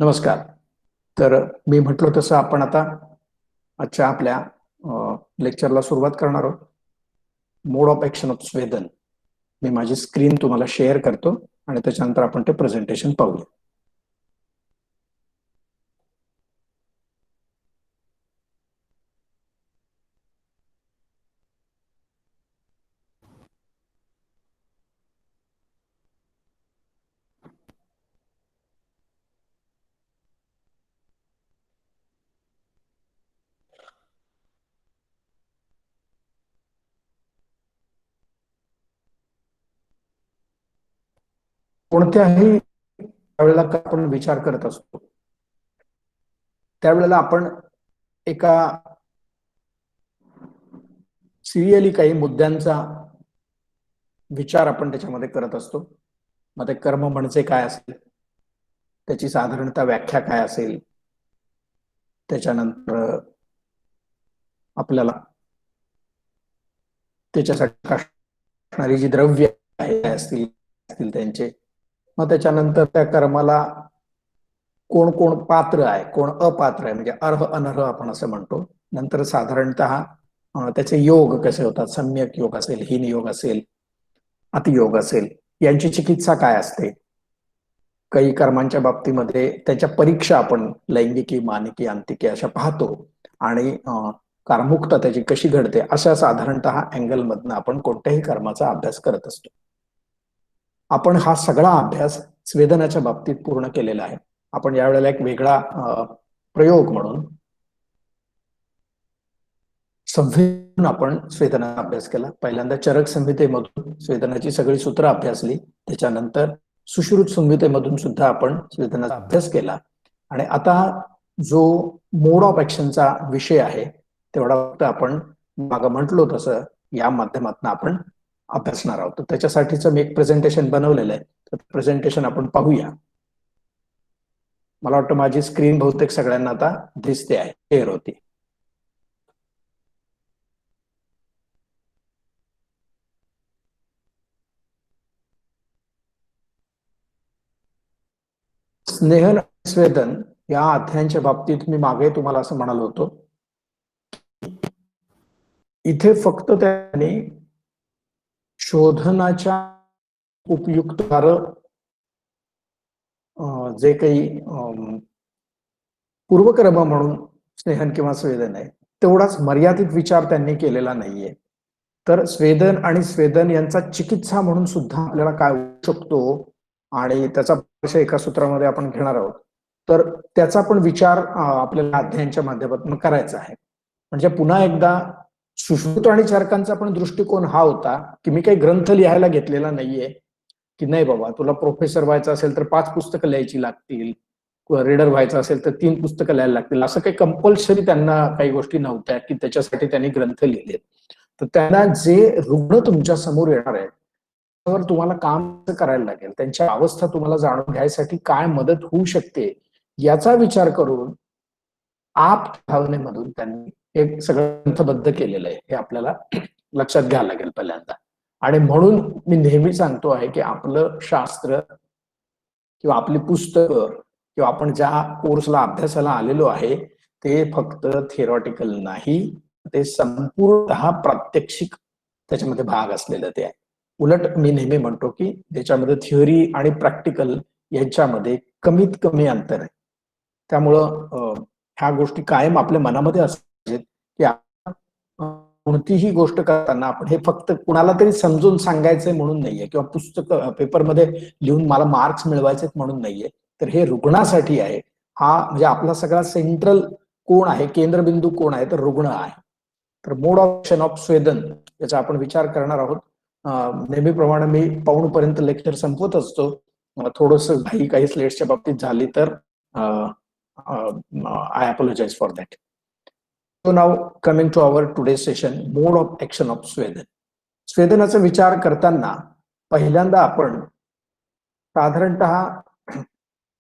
नमस्कार. तर मी म्हटलो तसं आपण आता आजच्या आपल्या लेक्चरला सुरुवात करणार आहोत. मोड ऑफ ऍक्शन ऑफ स्वेदन. मी माझी स्क्रीन तुम्हाला शेअर करतो आणि त्याच्यानंतर आपण ते प्रेझेंटेशन पाहूया. कोणत्याही वेळेला आपण विचार करत असतो त्यावेळेला आपण एका सिरियली काही मुद्द्यांचा विचार आपण त्याच्यामध्ये करत असतो. मग ते कर्म म्हणजे काय असेल, त्याची साधारणतः व्याख्या काय असेल, त्याच्यानंतर आपल्याला त्याच्यासाठी असणारी जी द्रव्य आहे असतील त्यांचे, मग त्याच्यानंतर त्या कर्माला कोण कोण पात्र आहे, कोण अपात्र आहे, म्हणजे अर्ह अनर्ह आपण असं म्हणतो. नंतर साधारणतः त्याचे योग कसे होतात, सम्यक योग असेल, हीन योग असेल, अतियोग असेल, यांची चिकित्सा काय असते. काही कर्मांच्या बाबतीमध्ये त्याच्या परीक्षा आपण लैंगिकी, मानिकी, अंतिकी अशा पाहतो आणि कारमुक्ता त्याची कशी घडते, अशा साधारणतः अँगल मधनं आपण कोणत्याही कर्माचा अभ्यास करत असतो. आपण हा सगळा अभ्यास स्वेदनाच्या बाबतीत पूर्ण केलेला आहे. आपण यावेळेला एक वेगळा प्रयोग म्हणून संवेदन आपण स्वेदना अभ्यास केला. पहिल्यांदा चरक संहितेमधून स्वेदनाची सगळी सूत्र अभ्यासली, त्याच्यानंतर सुश्रुत संहितेमधून सुद्धा आपण स्वेदनाचा अभ्यास केला आणि आता जो मोड ऑफ ऍक्शनचा विषय आहे तेवढा फक्त आपण मागं म्हटलो तसं या माध्यमातून आपण अभ्यासणार आहोत. तर त्याच्यासाठीच मी एक प्रेझेंटेशन बनवलेलं आहे, तर प्रेझेंटेशन आपण पाहूया. मला वाटतं माझी स्क्रीन बहुतेक सगळ्यांना आता दिसते आहे, शेअर होती. स्नेहन आणि स्वेदन या अध्यायांच्या बाबतीत मी मागे तुम्हाला असं म्हणालो होतो, इथे फक्त त्यांनी शोधनाच्या उपयुक्त जे काही पूर्वकर्म म्हणून स्नेहन किंवा स्वेदन आहे तेवढाच मर्यादित विचार त्यांनी केलेला नाहीये. तर स्वेदन आणि स्वेदन यांचा चिकित्सा म्हणून सुद्धा आपल्याला काय होऊ शकतो आणि त्याचा विषय एका सूत्रामध्ये आपण घेणार आहोत. तर त्याचा पण विचार आपल्याला अध्ययनाच्या माध्यमातून करायचा आहे. म्हणजे पुन्हा एकदा सुश्रुत आणि चरकांचा पण दृष्टिकोन हा होता की मी काही ग्रंथ लिहायला घेतलेला नाहीये, की नाही बाबा तुला प्रोफेसर व्हायचं असेल तर 5 पुस्तकं लिहायची लागतील, रीडर व्हायचं असेल तर 3 पुस्तकं लिहायला लागतील, असं काही कंपल्सरी त्यांना काही गोष्टी नव्हत्या की त्याच्यासाठी त्यांनी ग्रंथ लिहिले. तर त्यांना जे रुग्ण तुमच्या समोर येणार आहे त्यावर तुम्हाला काम करायला लागेल, त्यांच्या अवस्था तुम्हाला जाणून घ्यायसाठी काय मदत होऊ शकते याचा विचार करून आप भावनेमधून त्यांनी एक सगळं ग्रंथबद्ध केलेलं आहे, हे आपल्याला लक्षात घ्यायला लागेल पहिल्यांदा. आणि म्हणून मी नेहमी सांगतो आहे की आपलं शास्त्र किंवा आपली पुस्तकं किंवा आपण ज्या कोर्सला अभ्यासाला आलेलो आहे ते फक्त थिअरॉटिकल नाही, ते संपूर्णतः प्रात्यक्षिक त्याच्यामध्ये भाग असलेलं ते आहे. उलट मी नेहमी म्हणतो की त्याच्यामध्ये थिअरी आणि प्रॅक्टिकल यांच्यामध्ये कमीत कमी अंतर आहे. त्यामुळं ह्या गोष्टी कायम आपल्या मनामध्ये असतात की कोणतीही गोष्ट करताना आपण हे फक्त कुणाला तरी समजून सांगायचंय म्हणून नाहीये किंवा पुस्तक पेपरमध्ये लिहून मला मार्क्स मिळवायचे म्हणून नाहीये, तर हे रुग्णासाठी आहे. हा म्हणजे आपला सगळा सेंट्रल कोण आहे, केंद्रबिंदू कोण आहे, तर रुग्ण आहे. तर मोड ऑफ ऍक्शन ऑफ स्वेदन याचा आपण विचार करणार आहोत. नेहमीप्रमाणे मी पाऊणपर्यंत लेक्चर संपवत असतो. थोडस घाई काही स्लेट्सच्या बाबतीत झाली तर I apologize for that. So now coming to our today's session, mode of action of स्वेदन. स्वेदनाचा विचार करताना पहिल्यांदा आपण साधारणतः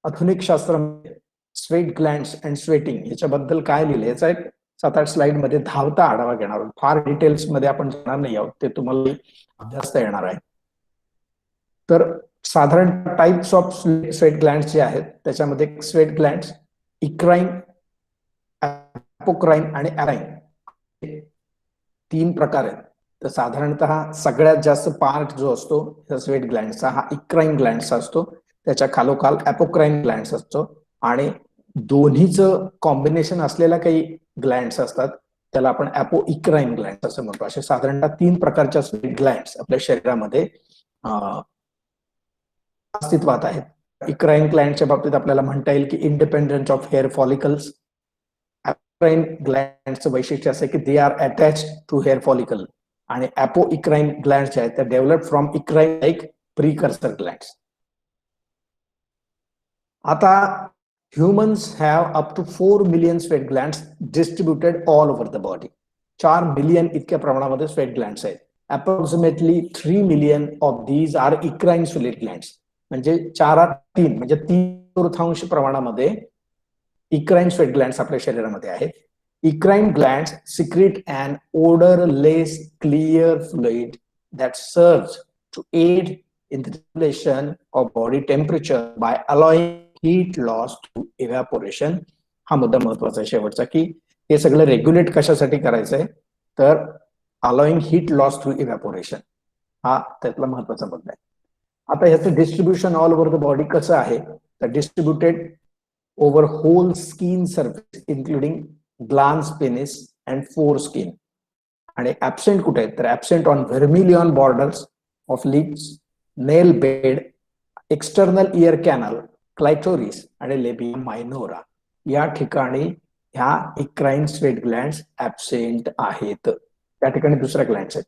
आधुनिक शास्त्रामध्ये स्वेट ग्लँड्स अँड स्वेटिंग याच्याबद्दल काय लिहिलं याचा एक 7-8 स्लाइड मध्ये धावता आढावा घेणार आहोत. फार डिटेल्स मध्ये आपण जाणार नाही आहोत, ते तुम्हाला अभ्यासता येणार आहे. तर साधारण टाइप्स ऑफ स्वेट ग्लँड्स जे आहेत त्याच्यामध्ये स्वेट ग्लँड्स इक्राइन, अपोक्राइन आणि अराइन 3 प्रकार आहेत. तर साधारणतः सगळ्यात जास्त पार्ट जो असतो स्वेट ग्लँडचा हा इक्राइन ग्लँडचा असतो, त्याच्या खालोखाल अपोक्राइन ग्लँड्स असतो आणि दोन्हीचं कॉम्बिनेशन असलेल्या काही ग्लँड्स असतात त्याला आपण अपो इक्राइन ग्लँड असं म्हणतो. असे साधारणतः 3 प्रकारच्या स्वेट ग्लँड्स आपल्या शरीरामध्ये अस्तित्वात आहेत. इक्राइन ग्लँडच्या बाबतीत आपल्याला म्हणता येईल की independent of hair follicles. Apocrine ग्लँडचं वैशिष्ट्य असं की they are attach to hair follicle आणि अपो इक्राइन ग्लँड जे आहेत त्या develop from eccrine like precursor glands. आता humans have up to 4 million sweat glands distributed all over the body. 4 million इतक्या प्रमाणामध्ये स्वेट ग्लँड्स आहेत. Approximately 3 million of these are eccrine sweat glands. म्हणजे 4/3 म्हणजे 3/4 प्रमाणामध्ये इक्राइन स्वेट ग्लँड्स आपल्या शरीरामध्ये आहेत. Eccrine glands secrete an odorless clear fluid that serves to aid in the regulation of body temperature by allowing heat loss to evaporation. हा मुद्दा महत्वाचा आहे शेवटचा की हे सगळं रेग्युलेट कशासाठी करायचंय तर allowing heat loss through evaporation हा त्यातला महत्वाचा मुद्दा आहे. आता ह्याचं distribution all over the body कसं आहे तर distributed over whole skin surface including glans, penis and foreskin. आणि ऍबसेंट कुठे आहेत तर absent on vermilion borders of lips, nail bed, external ear canal, clitoris आणि लेबिया मायनोरा या ठिकाणी ह्या इक्राइन स्वेट ग्लँड्स ऍबसेंट आहेत. त्या ठिकाणी दुसऱ्या ग्लँड्स आहेत.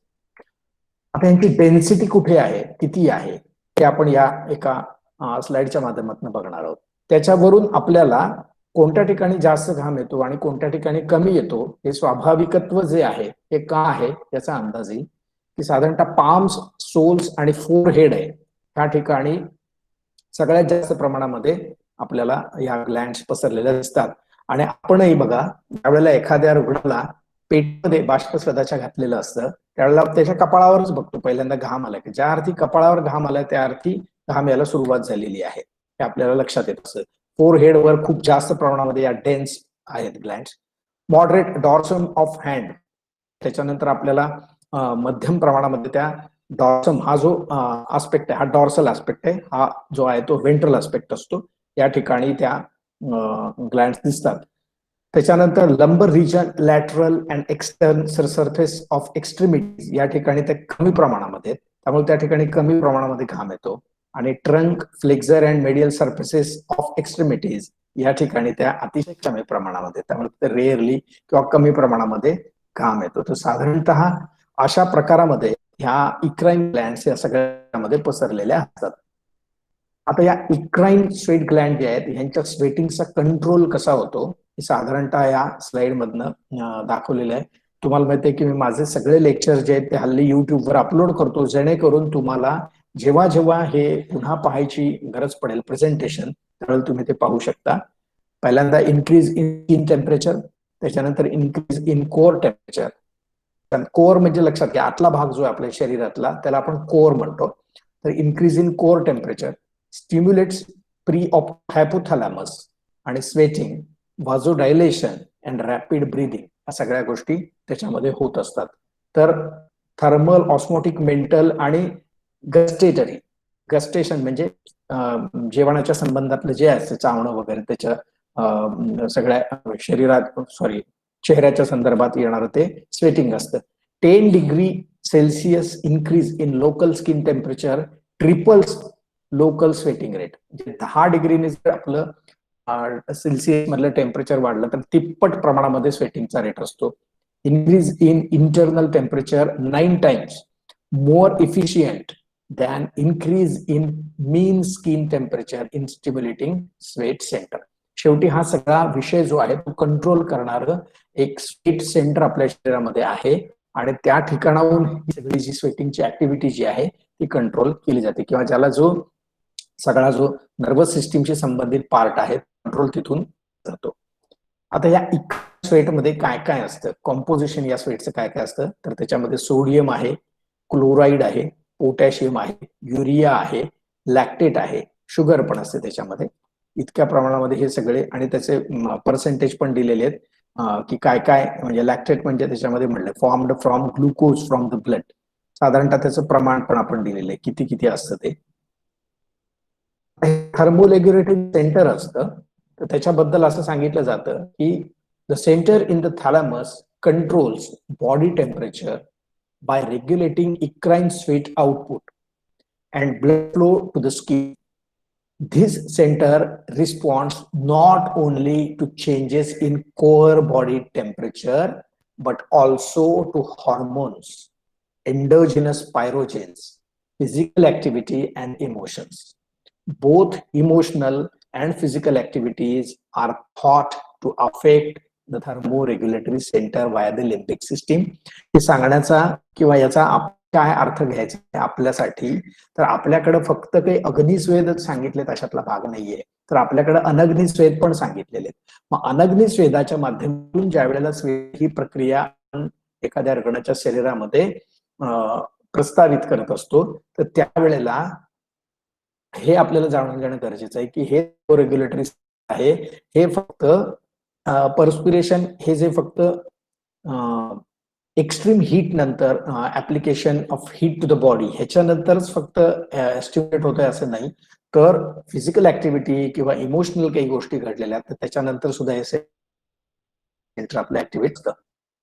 आता यांची डेन्सिटी कुठे आहे, किती आहे हे आपण या एका स्लाइडच्या माध्यमातून बघणार आहोत. त्याच्यावरून आपल्याला कोणत्या ठिकाणी जास्त घाम येतो आणि कोणत्या ठिकाणी कमी येतो हे स्वाभाविकत्व जे आहे हे का आहे याचा अंदाज येईल. की साधारणतः पाम्स, सोल्स आणि फोर हेड आहे ह्या ठिकाणी सगळ्यात जास्त प्रमाणामध्ये आपल्याला या ग्लँड्स पसरलेल्या दिसतात. आणि आपणही बघा ज्यावेळेला एखाद्या रुग्णाला पेटमध्ये बाष्पस्वेदाच्या घातलेलं असतं त्यावेळेला त्याच्या कपाळावरच बघतो पहिल्यांदा घाम आलाय की ज्या अर्थी कपाळावर घाम आलाय त्या अर्थी घाम यायला सुरुवात झालेली आहे हे आपल्याला लक्षात येत असतं. फोर हेड वर खूप जास्त प्रमाणामध्ये या डेन्स आहेत glands. Moderate dorsum of hand त्याच्यानंतर आपल्याला मध्यम प्रमाणामध्ये त्या डॉर्सम हा जो आस्पेक्ट आहे हा डॉर्सल आस्पेक्ट आहे, हा जो आहे तो वेंट्रल आस्पेक्ट असतो, या ठिकाणी त्या ग्लँड्स दिसतात. त्याच्यानंतर lumbar region, lateral and external surface of extremities या ठिकाणी त्या कमी प्रमाणामध्ये त्यामुळे त्या ठिकाणी कमी प्रमाणामध्ये घाम येतो. आणि trunk, flexor and medial surfaces of extremities या ठिकाणी त्या अतिशय कमी प्रमाणामध्ये त्यामुळे रेअरली किंवा कमी प्रमाणामध्ये घाम येतो. तर साधारणतः अशा प्रकारामध्ये ह्या इक्राइन ग्लँड्स या सगळ्यामध्ये पसरलेल्या असतात. आता या इक्राइन स्वेट ग्लँड जे आहेत यांच्या स्वेटिंगचा कंट्रोल कसा होतो हे साधारणतः या स्लाइड मधनं दाखवलेलं आहे. तुम्हाला माहिती आहे की मी माझे सगळे लेक्चर जे आहेत ते हल्ली युट्यूबवर अपलोड करतो जेणेकरून तुम्हाला जेव्हा जेव्हा हे पुन्हा पाहायची गरज पडेल प्रेझेंटेशन त्यावेळेला तुम्ही ते पाहू शकता. पहिल्यांदा इन्क्रीज इन टेम्परेचर, त्याच्यानंतर increase in core temperature. Core म्हणजे लक्षात घ्या आतला भाग जो आहे आपल्या शरीरातला त्याला आपण कोअर म्हणतो. तर increase in core temperature stimulates pre of hypothalamus आणि sweating, vasodilation and rapid breathing या सगळ्या गोष्टी त्याच्यामध्ये होत असतात. तर थर्मल, ऑस्मोटिक, मेंटल आणि गस्टेटरी, गस्टेशन म्हणजे जेवणाच्या संबंधातलं जे असतं चावणं वगैरे त्याच्या सगळ्या शरीरात चेहऱ्याच्या संदर्भात येणारं ते स्वेटिंग असतं. 10 degree Celsius increase in local skin temperature triples local sweating rate. म्हणजे 10 डिग्रीने जर आपलं सेल्सिअस मधलं टेम्परेचर वाढलं तर तिप्पट प्रमाणामध्ये स्वेटिंगचा रेट असतो. Increase in internal temperature 9 times more efficient than increase in mean skin temperature in stimulating sweat centre. शेवटी हा सगळा विषय जो आहे तो कंट्रोल करणारं एक स्वेट सेंटर आपल्या शरीरामध्ये आहे आणि त्या ठिकाणाहून ही सगळी जी स्वेटिंगची ऍक्टिव्हिटी जी आहे ती कंट्रोल केली जाते किंवा ज्याला जो सगळा जो नर्वस सिस्टीमशी संबंधित पार्ट आहे कंट्रोल तिथून जातो. आता या स्वेटमध्ये काय काय असतं, कॉम्पोजिशन या स्वेटचं काय काय असतं तर त्याच्यामध्ये सोडियम आहे, क्लोराईड आहे, पोटॅशियम आहे, युरिया आहे, लॅक्टेट आहे, शुगर पण असते त्याच्यामध्ये. इतक्या प्रमाणामध्ये हे सगळे, आणि त्याचे पर्सेंटेज पण दिलेले आहेत की काय काय, म्हणजे लॅक्टेट म्हणजे त्याच्यामध्ये म्हणलं formed from glucose from the blood. साधारणतः त्याचं प्रमाण पण आपण दिलेलं आहे किती किती असतं ते. थर्मोरेग्युलेटरी सेंटर असतं, तर त्याच्याबद्दल असं सांगितलं जातं की the center in the thalamus controls body temperature by regulating eccrine sweat output and blood flow to the skin. This center responds not only to changes in core body temperature, but also to hormones, endogenous pyrogens, physical activity, and emotions. Both emotional and physical activities are thought to affect the thermoregulatory center via the limbic system. हे सांगण्याचा किंवा याचा काय अर्थ घ्यायचा आपल्यासाठी, तर आपल्याकडे फक्त काही अग्निस्वेदच सांगितले अशातला भाग नाहीये, तर आपल्याकडे अनग्निस्वेद पण सांगितलेले. मग अनग्निस्वेदाच्या माध्यमातून ज्या वेळेला स्वेद ही प्रक्रिया एखाद्या रुग्णाच्या शरीरामध्ये प्रस्तावित करत असतो, तर त्यावेळेला हे आपल्याला जाणून घेणं गरजेचं आहे की हे रेग्युलेटरी आहे, हे फक्त पर्स्पिरेशन, हे जे फक्त एक्स्ट्रीम हीट नंतर application of heat to the body ह्याच्यानंतरच फक्त स्टिम्युलेट होत आहे असं नाही, तर फिजिकल ऍक्टिव्हिटी किंवा इमोशनल काही गोष्टी घडलेल्या तर त्याच्यानंतर सुद्धा हे सेंटर आपलं ऍक्टिव्हेट असतं.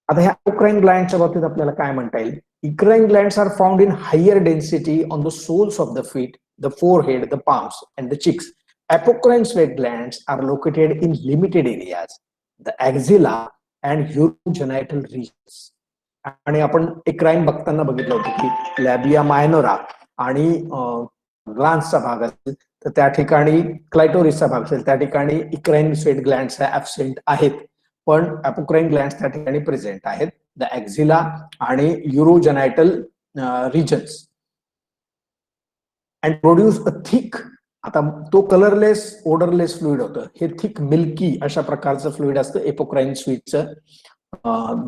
आता ह्या अपोक्राइन ग्लँडच्या बाबतीत आपल्याला काय म्हणता येईल? Eccrine glands are found in higher density on the soles of the feet, the forehead, the palms, and the cheeks. Apocrine sweat glands are located in limited areas, the axilla and urogenital regions. आणि आपण eccrine बघताना बघितलं होतं की लॅबिया मायनोरा आणि ग्लान्सचा भाग असेल तर त्या ठिकाणी, क्लायटोरिसचा भाग असेल त्या ठिकाणी इक्राइन स्वेट ग्लँड्स ऍबसेंट आहेत, पण अपोक्राइन ग्लँड्स त्या ठिकाणी प्रेझेंट आहेत, द एक्झिला आणि urogenital regions, and produce a thick, आता तो कलरलेस ओडरलेस फ्लुइड होतं, हे थिक मिल्की अशा प्रकारचं फ्लुइड असतं apocrine स्वीटचं.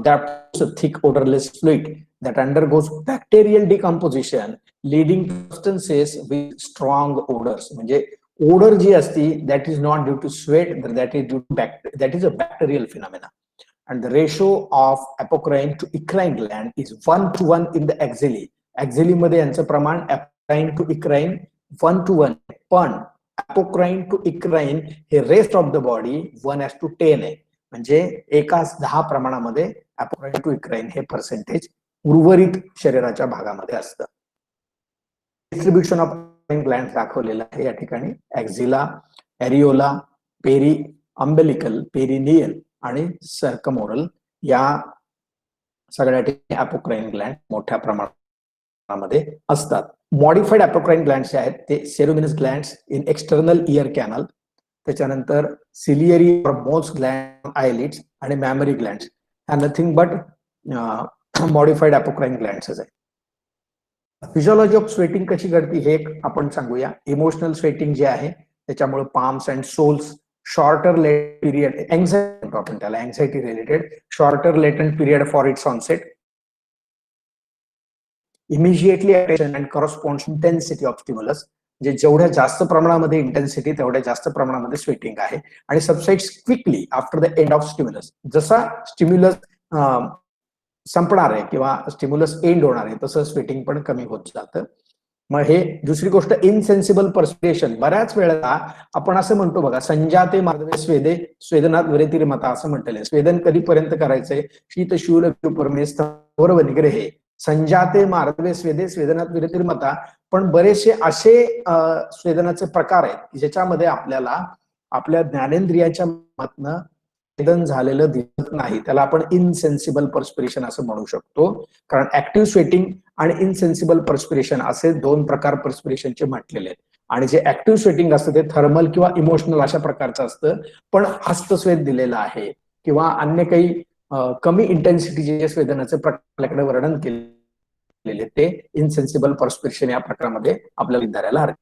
That's a thick odorless fluid that undergoes bacterial decomposition, leading to substances with strong odors. म्हणजे odor जी असती that is not due to sweat, that is a bacterial phenomena. And the ratio of apocrine to eccrine gland is 1:1 in the axilla. Axilla मध्ये यांचं प्रमाण apocrine to eccrine 1:1, पण apocrine to eccrine हे rest of the body 1:10 आहे. म्हणजे एकाच 10 प्रमाणामध्ये अपोक्राइन to eccrine हे पर्सेंटेज उर्वरित शरीराच्या भागामध्ये असतं. डिस्ट्रीब्युशन ऑफ ग्लँड दाखवलेलं आहे या ठिकाणी. एक्झिला, एरिओला, पेरी अंबेलिकल, पेरिनियल आणि सर्कमोरल या सगळ्या ठिकाणी अपोक्राइन ग्लँड मोठ्या प्रमाणामध्ये असतात. मॉडिफाईड अपोक्राइन ग्लँड्स जे आहेत ते ceruminous glands in external ear canal, त्याच्यानंतर सिलियरी और मोल्स ग्लँड आयलिड्स आणि मॅमरी ग्लँड्स ह्या nothing but modified apocrine glands आहे. फिजिओलॉजी ऑफ स्वेटिंग कशी घडती हे आपण सांगूया. इमोशनल स्वेटिंग जे आहे त्याच्यामुळे palms and soles shorter latent period, anxiety important, त्याला anxiety related, shorter latent period for its onset, immediately attention and corresponds intensity of stimulus, म्हणजे जेवढ्या जास्त प्रमाणामध्ये इंटेन्सिटी तेवढ्या जास्त प्रमाणामध्ये स्वेटिंग आहे, आणि subsides quickly after the end of stimulus. जसा स्टिम्युलस संपणार आहे किंवा स्टिम्युलस एंड होणार आहे तसं स्वेटिंग पण कमी होत जातं. मग हे दुसरी गोष्ट इनसेन्सिबल पर्स्पिरेशन. बऱ्याच वेळेला आपण असं म्हणतो बघा, संजाते मार्दवे स्वेदे स्वेदनात विरतिर्मता असं म्हटलेलं आहे. स्वेदन कधीपर्यंत करायचंय? शीत शूल परमेस्तवर निग्रहे संजाते मार्दवे स्वेदे स्वेदनात विरतिर्मता. पण बरेचसे असे स्वेदनाचे प्रकार आहेत ज्याच्यामध्ये आपल्याला आपल्या ज्ञानेंद्रियाच्या माध्यमातून स्वेदन झालेलं दिसत नाही, त्याला आपण इनसेन्सिबल पर्स्पिरेशन असं म्हणू शकतो. कारण ऍक्टिव्ह स्वेटिंग आणि इनसेन्सिबल पर्स्पिरेशन असे दोन प्रकार पर्स्पिरेशनचे म्हटलेले आहेत. आणि जे ऍक्टिव्ह स्वेटिंग असतं ते थर्मल किंवा इमोशनल अशा प्रकारचं असतं, पण हस्तस्वेद दिलेला आहे किंवा अन्य काही कमी इंटेन्सिटीचे जे स्वेदनाचे प्रकार आपल्याकडे वर्णन केलेले ते इनसेन्सिबल पर्स्पिरेशन या प्रकारामध्ये आपल्याला विचारायला हरकत.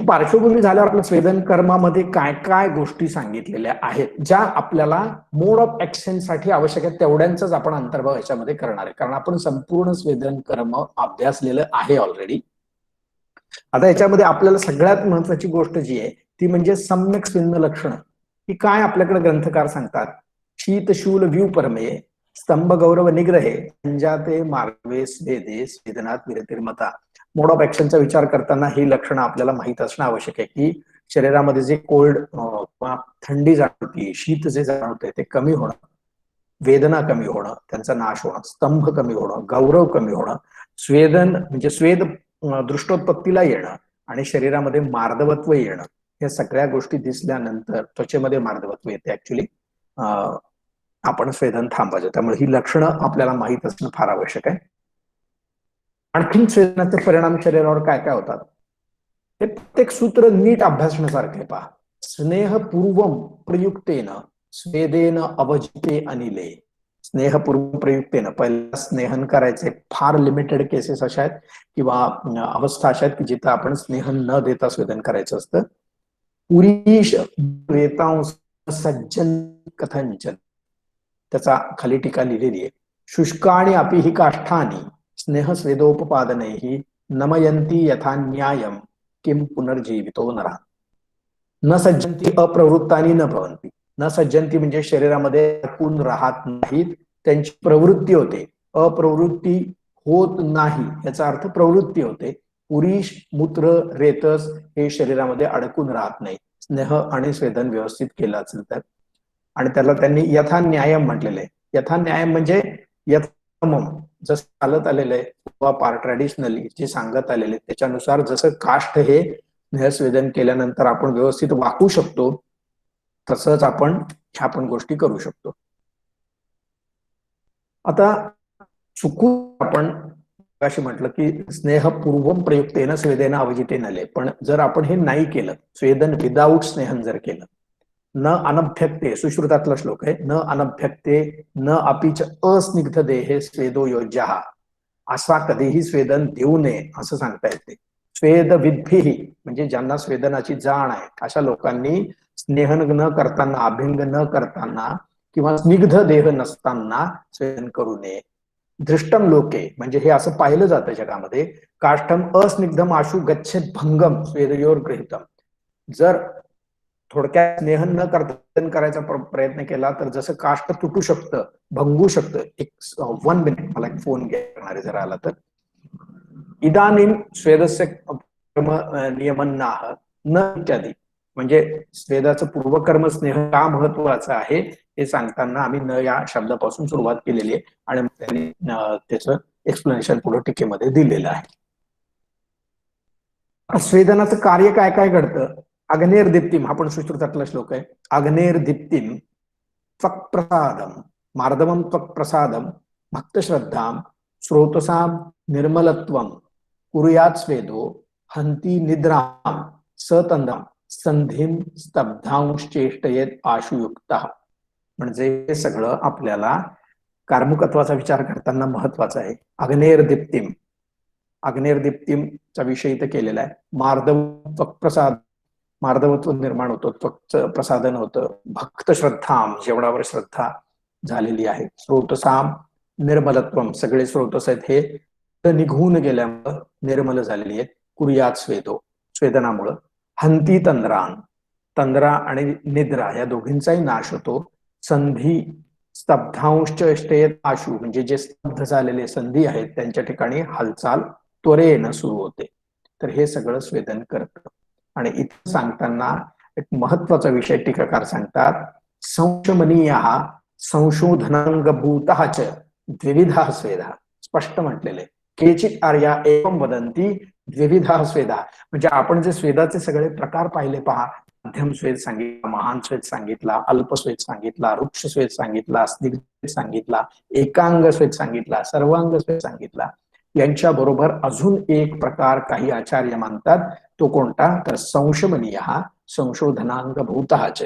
पार्श्वभूमी झाल्यावर आपल्या स्वेदन कर्मामध्ये काय काय गोष्टी सांगितलेल्या आहेत, ज्या आपल्याला मोड ऑफ ऍक्शन साठी आवश्यक आहे तेवढ्यांचाच आपण अंतर्भाव याच्यामध्ये करणार आहे, कारण आपण संपूर्ण स्वेदन कर्म अभ्यासलेलं आहे ऑलरेडी. आता याच्यामध्ये आपल्याला सगळ्यात महत्वाची गोष्ट जी आहे ती म्हणजे सम्यक स्वेदन लक्षण. की काय आपल्याकडे ग्रंथकार सांगतात, शीत शूल व्यू परमे स्तंभ गौरव निग्रहे संजाते मार्गवे स्वेदे स्वेदनात विरतिर्मता. मोड ऑफ ऍक्शनचा विचार करताना ही लक्षणं आपल्याला माहित असणं आवश्यक आहे की शरीरामध्ये जे कोल्ड किंवा थंडी जाणवते, शीत जे जाणवते ते कमी होणं, वेदना कमी होणं, त्यांचा नाश होणं, स्तंभ कमी होणं, गौरव कमी होणं, स्वेदन म्हणजे स्वेद दृष्टोत्पत्तीला येणं आणि शरीरामध्ये मार्दवत्व येणं, या सगळ्या गोष्टी दिसल्यानंतर त्वचेमध्ये मार्दवत्व येते. ऍक्च्युली आपण स्वेदन थांबायचं. त्यामुळे ही लक्षणं आपल्याला माहित असणं फार आवश्यक आहे. आणखी स्वेदनाचे परिणाम शरीरावर काय काय होतात हे प्रत्येक सूत्र नीट अभ्यासण्यासारखे पहा. स्नेहपूर्वम प्रयुक्तेन स्वेदेन अवजिते अनिले. स्नेहपूर्व प्रयुक्तेनं पहिला स्नेहन करायचे. फार लिमिटेड केसेस अशा आहेत किंवा अवस्था अशा आहेत की जिथं आपण स्नेहन न देता स्वेदन करायचं असतं. पुरीश वेतांस सज्जन कथंचन, त्याचा खाली टीका लिहिलेली आहे. शुष्काणी अपि हि काष्ठानी स्नेह स्वेदोपपादनैहि नमयंती यथा न्यायम किम पुनर्जीवितो नरा. न सज्जंती अप्रवृत्तानी न भवंती. न सज्जंती म्हणजे शरीरामध्ये अडकून राहत नाहीत, त्यांची प्रवृत्ती होते. अप्रवृत्ती होत नाही याचा अर्थ प्रवृत्ती होते. पुरीश मूत्र रेतस हे शरीरामध्ये अडकून राहत नाही स्नेह आणि स्वेदन व्यवस्थित केलं असेल तर. आणि त्याला त्यांनी यथा न्यायम म्हटलेलं आहे. यथा न्यायम म्हणजे यथामम, जसं चालत आलेलं आहे किंवा ट्रॅडिशनली जे सांगत आलेले त्याच्यानुसार जसं काष्ठ हे स्नेहस्वेदन केल्यानंतर आपण व्यवस्थित वाकू शकतो तसंच आपण ह्या पण गोष्टी करू शकतो. आता चुकून आपण अशी म्हटलं की स्नेहपूर्वम प्रयुक्तेन स्वेदेन अवजितेन आले, पण जर आपण हे नाही केलं, स्वेदन विदाऊट स्नेहन जर केलं, न अनभ्यक्ते, सुश्रुतातला श्लोक आहे, न अनभ्यक्ते न अपिच अस्निग्ध देहे स्वेदो योज्या, असा कधीही स्वेदन देऊ नये असं सांगता येते. स्वेद विद्भिही म्हणजे ज्यांना स्वेदनाची जाण आहे अशा लोकांनी स्नेहन न करताना, अभिंग न करताना किंवा स्निग्ध देह नसताना स्वेदन करू नये. दृष्टम लोके म्हणजे हे असं पाहिलं जातं जगामध्ये, काष्ठम अस्निग्धम आशु गच्छेत भंगम स्वेदयोर गृहीतम. जर थोडक्यात स्नेहन न करता करायचा प्रयत्न केला तर जसं काष्ठ तुटू शकतं, भंगू शकतं. एक 1 मिनिट, मला एक फोन घेणारे जर आला तर. इदानीम स्वेदस्य नियमन्नाह न इत्यादी म्हणजे स्वेदाचं पूर्वकर्म स्नेह का महत्वाचं आहे हे सांगताना आम्ही न या शब्दापासून सुरुवात केलेली आहे आणि त्यांनी त्याचं एक्सप्लेनेशन पुढे टीकेमध्ये दिलेलं आहे. स्वेदनाचं कार्य काय काय घडतं. अग्नेर दीप्तिम, आपण सुश्रुतातला श्लोक आहे. अग्नेर दीप्तिम त्वक प्रसादम मार्दवम त्वक प्रसादम भक्त श्रद्धाम स्रोतसाम निर्मलत्वम कुर्यात स्वेदो हंती निद्राम सतंदाम संधीम स्तब्धांश्चेष्टयेत आशुयुक्त. म्हणजे हे सगळं आपल्याला कार्मुकत्वाचा विचार करताना महत्वाचं आहे. अग्नेर दीप्तिम, अग्नेर दीप्तिमचा विषय इथं केलेला आहे. मार्दव त्वक प्रसाद, मार्दवत्व निर्माण होतं, त्वक प्रसादन होतं. भक्त श्रद्धाम, जेवणावर श्रद्धा झालेली आहे. स्रोतसाम निर्मलत्वम, सगळे स्रोतस आहेत हे निघून गेल्यामुळं निर्मल झालेली आहेत. कुर्यात स्वेदो, स्वेदनामुळं. हंती तंद्रान, तंद्रा आणि निद्रा या दोघींचाही नाश होतो. संधी स्तब्धांश अष्टयेत आशु म्हणजे जे स्तब्ध झालेले संधी आहेत त्यांच्या ठिकाणी हालचाल त्वरेनं सुरू होते. तर हे सगळं स्वेदन करतं. आणि इथं सांगताना एक महत्वाचा विषय टीकाकार सांगतात. संशमनीय संशोधनांगभूतः च द्विविधा स्वेदा, स्पष्ट म्हटलेले. केचित आर्या एवं वदंती द्विविधा स्वेदा, म्हणजे आपण जे स्वेदाचे सगळे प्रकार पाहिले पहा. मध्यम स्वेद सांगितला, महान स्वेद सांगितला, अल्प स्वेद सांगितला, वृक्ष स्वेद सांगितला, स्निग्ध सांगितला, एकांग स्वेद सांगितला, सर्वांग स्वेद सांगितला. यांच्या बरोबर अजून एक प्रकार काही आचार्य मानतात. तो कोणता तर संशमनीय संशोधनांगभूतः च.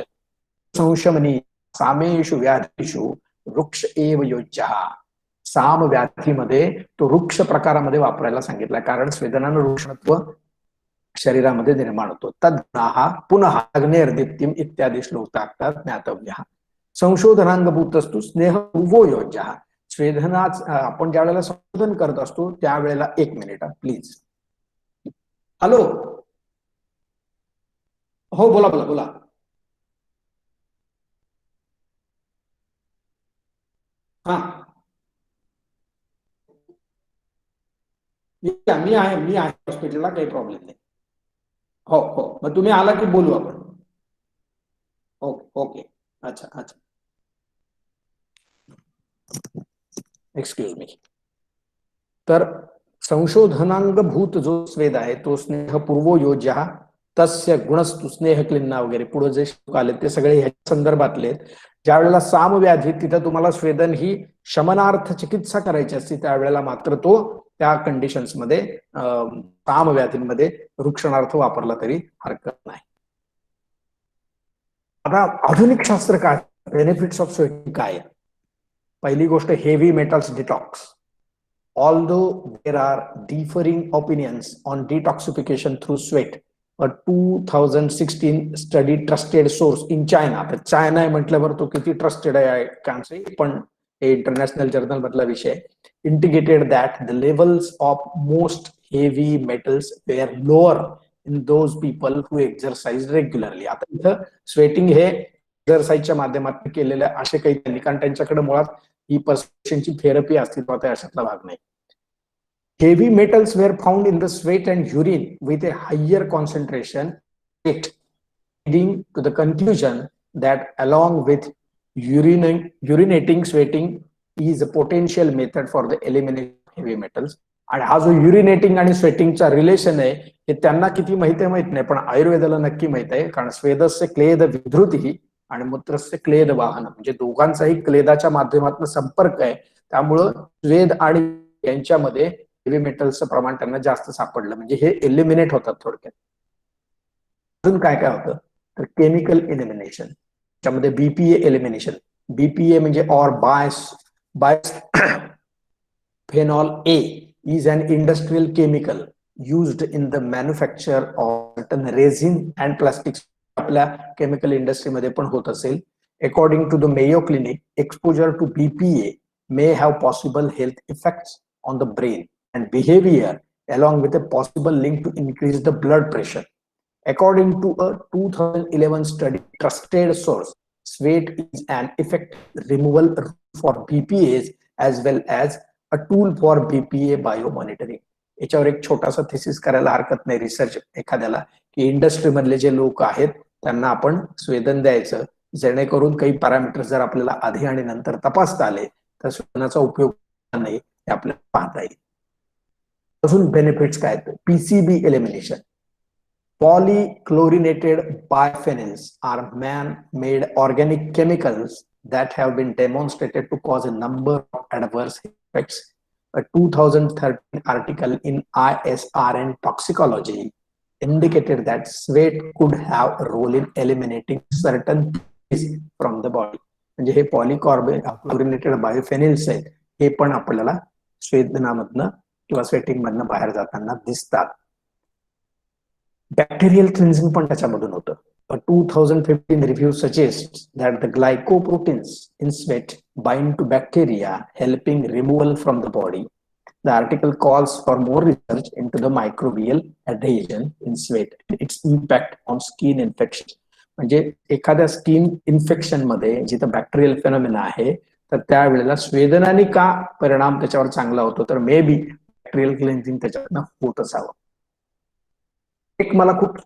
संशमनीय सामेषु व्याधीषु वृक्ष एव योज्यः. साम व्याधीमध्ये तो वृक्ष प्रकारामध्ये वापरायला सांगितला, कारण स्वेदनानं वृक्षत्व शरीरामध्ये निर्माण होतो. तद्गुणाः पुनः अग्नेर्दीप्तिम इत्यादी श्लोकात ज्ञातव्यः. संशोधनांगभूतस्तु स्नेहपूर्वो योज्यः. स्वेदनाच आपण ज्या वेळेला संशोधन करत असतो त्यावेळेला, एक मिनिट प्लीज. हॅलो, हो बोला बोला बोला. हा, मी आहे हॉस्पिटलला, काही प्रॉब्लेम नाही. हो हो, मग तुम्ही आला की बोलू आपण. Okay okay. अच्छा अच्छा, एक्सक्यूज मी. तर संशोधनांगभूत जो स्वेद आहे तो स्नेहपूर्वो योज्य तस्य गुणस्तु स्नेह क्लिन्ना वगैरे पुढे जे श्लोक आले ते सगळे ह्या संदर्भातले. ज्या वेळेला सामव्याधी तिथं तुम्हाला स्वेदन ही शमनार्थ चिकित्सा करायची असते त्यावेळेला मात्र तो त्या कंडिशन्स मध्ये सामव्याधींमध्ये रुक्षणार्थ वापरला तरी हरकत नाही. आता आधुनिक शास्त्र काय, बेनिफिट्स ऑफ स्वेटिंग काय. पहिली गोष्ट, heavy metals detox. Although there are differing opinions on detoxification through sweat, a 2016 study trusted source in China, तर चायना आहे म्हटल्यावर तो किती ट्रस्टेड आहे काय say, पण हे इंटरनॅशनल जर्नल मधला विषय, indicated that the levels of most heavy metals were lower in those people who exercise regularly. आता इथं स्वेटिंग हे एक्सरसाइजच्या माध्यमातून केलेले असे काही त्यांनी, कारण त्यांच्याकडे मुळात ही पर्सेप्शनची थेरपी अस्तित्वात आहे अशातला भाग नाही. Heavy metals were found in the sweat and urine with a higher concentration, leading to the conclusion that along with urinating, sweating is a potential method for the elimination of heavy metals. आणि हा जो युरिनेटिंग आणि स्वेटिंगचा relation आहे हे त्यांना किती माहिती आहे माहित नाही, पण आयुर्वेदाला नक्की माहित आहे. कारण स्वेदस्य क्लेद विधृती आणि मूत्रस्य क्लेद वाहन, म्हणजे दोघांचाही क्लेदाच्या माध्यमातून संपर्क आहे. त्यामुळं स्वेद आणि यांच्यामध्ये हेवी मेटल्सचं प्रमाण त्यांना जास्त सापडलं, म्हणजे हे एलिमिनेट होतात थोडक्यात. अजून काय काय होतं तर केमिकल एलिमिनेशन, त्याच्यामध्ये बीपीए एलिमिनेशन. बीपीए म्हणजे or bias phenol A is an industrial chemical used in the manufacture of certain resin and plastics. आपल्या केमिकल इंडस्ट्रीमध्ये पण होत असेल. According to the Mayo Clinic, exposure to BPA may have possible health effects on the brain and behavior, along with a possible link to increase the blood pressure. According to a 2011 study, trusted source, sweat is an effective removal for BPAs as well as a tool for BPA biomonitoring. याच्यावर एक छोटासा thesis करायला हरकत नाही research एखाद्याला, की industry मधले जे लोक आहेत त्यांना आपण स्वेदन द्यायचं, जेणेकरून काही पॅरामीटर जर आपल्याला आधी आणि नंतर तपासता आले तर स्वेदनाचा उपयोग नाही हे आपल्याला पाहता येईल. अजून बेनिफिट्स काय आहेत, PCB elimination. Polychlorinated biphenyls are man-made organic chemicals that have been demonstrated to cause a number of adverse effects. A 2013 article in ISRN Toxicology indicated that sweat could have a role in eliminating certain things from the body. म्हणजे हे पॉलिक्लोरिनेटेड बायोफेनिल्स आहेत, हे पण आपल्याला स्वेदनामधनं किंवा sweating मधनं बाहेर जाताना दिसतात. बॅक्टेरियल क्लिन्झिंग पण त्याच्यामधून होतं. A 2015 review suggests that the glycoproteins in sweat bind to bacteria, helping removal from the body. The article calls for more research into the microbial adhesion in sweat and its impact on skin infection. म्हणजे एखाद्या skin infection मध्ये जिथं bacterial phenomena आहे तर त्यावेळेला स्वेदनाने का परिणाम त्याच्यावर चांगला होतो, तर मे बी बॅक्टेरियल क्लिन्झिंग त्याच्यातनं होत असावं. एक मला खूप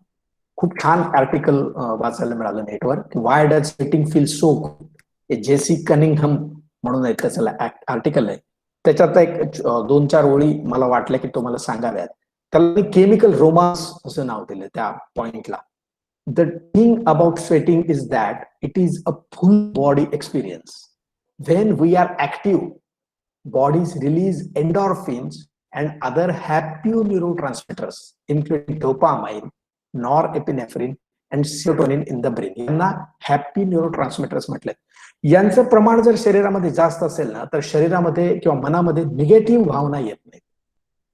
खूप छान आर्टिकल वाचायला मिळालं नेटवर, की why does sweating feel so good. Jesse Cunningham म्हणून आहे त्याचं आर्टिकल आहे. त्याच्यात एक 2-4 ओळी मला वाटल्या की तुम्हाला सांगाव्यात. त्याला केमिकल रोमांस असं नाव दिलं त्या पॉइंटला. The thing about sweating is that it is a full body experience. When we are active, bodies release endorphins and other happy neurotransmitters including dopamine, norepinephrine and serotonin in the brain. यांना happy neurotransmitters म्हटले. यांचं प्रमाण जर शरीरामध्ये जास्त असेल ना तर शरीरामध्ये किंवा मनामध्ये निगेटिव्ह भावना येत नाहीत.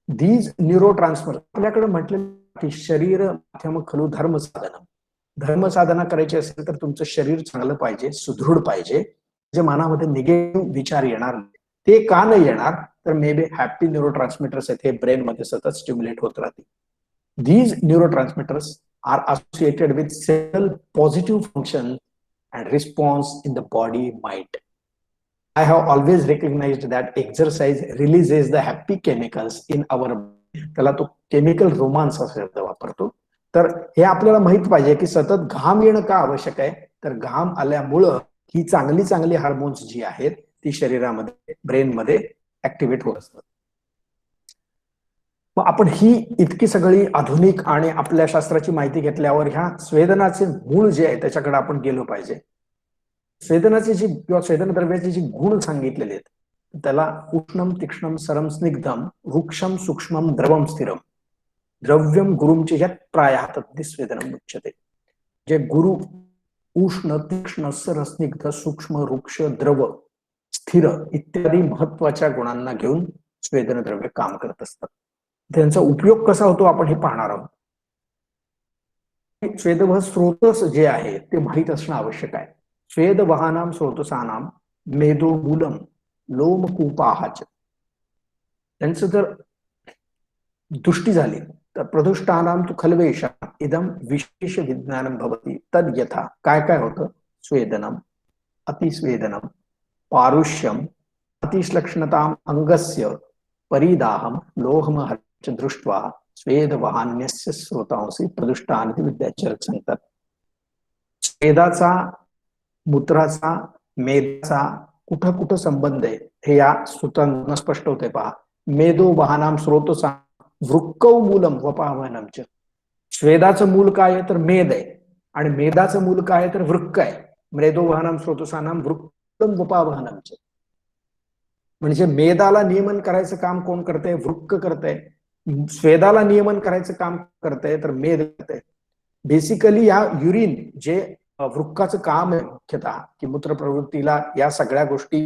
दीज न्यूरोट्रान्समिटर आपल्याकडे म्हटले की शरीर माध्यम खलु धर्म साधन. धर्म साधना करायची असेल तर तुमचं शरीर चांगलं पाहिजे, सुदृढ पाहिजे, जे मनामध्ये निगेटिव्ह विचार येणार नाही. ते का नाही येणार तर मे बी हॅपी न्यूरोट्रान्समिटर्स आहेत हे ब्रेन मध्ये सतत स्टिम्युलेट होत राहतील. These neurotransmitters are associated with several positive functions and response in the body mind. I have always recognized that exercise releases the happy chemicals in our body. त्याला तो chemical romance असा शब्द वापरतो. तर हे आपल्याला माहित पाहिजे की सतत घाम येणं का आवश्यक आहे, तर घाम आल्यामुळं ही चांगली चांगली हार्मोन्स जी आहेत ती शरीरामध्ये ब्रेनमध्ये ऍक्टिव्हेट होत असतात. मग आपण ही इतकी सगळी आधुनिक आणि आपल्या शास्त्राची माहिती घेतल्यावर ह्या स्वेदनाचे मूळ जे आहे त्याच्याकडे आपण गेलो पाहिजे. स्वेदनाची जी किंवा स्वेदन द्रव्याची जी गुण सांगितलेले आहेत त्याला उष्णम तीक्ष्णम सरम स्निग्धम वृक्षम सूक्ष्मम द्रवम स्थिरम द्रव्यम गुरुमचे ह्यात प्रायः तद्दि स्वेदनम उच्यते. जे गुरु उष्ण तीक्ष्ण सर स्निग्ध सूक्ष्म वृक्ष द्रव स्थिर इत्यादी महत्वाच्या गुणांना घेऊन स्वेदन द्रव्य काम करत असतात. त्यांचा उपयोग कसा होतो आपण हे पाहणार आहोत. स्वेदवह स्रोतस जे आहे ते माहीत असणं आवश्यक आहे. स्वेदवहानाम स्रोतसानाम मेदो मूलम लोमकूपाहाच. त्यांचं जर दृष्टी झाली तर प्रदुष्टानाम तु खल्वेशा इदम विशेष विज्ञानम भवति तद यथा. काय काय होतं, स्वेदनम अतिस्वेदनम पारुष्यम अतिश्लक्षणताम अंगस्य परिदाहम लोहमहर्च दृष्ट्वा स्वेदवहान्यस्य स्रोतांसी प्रदुष्टान विद्याचरक सांगतात. स्वेदाचा मूत्राचा मेदाचा कुठं कुठं संबंध आहे हे या सूत्रांना स्पष्ट होते पहा. मेदो वाहनाम स्रोतसा वृक्कौ मूलम वपावनमच. स्वेदाचं मूल काय आहे तर मेद आहे आणि मेदाचं मूल काय आहे तर वृक्क आहे. मेदो वाहनाम स्रोतसानाम वृक्कम वपावनमच. म्हणजे मेदाला नियमन करायचं काम कोण करतंय, वृक्क करतंय. स्वेदाला नियमन करायचं काम करतंय तर मेद करतंय. बेसिकली या युरिन जे वृक्काचं काम आहे मुख्यतः की मूत्र प्रवृत्तीला या सगळ्या गोष्टी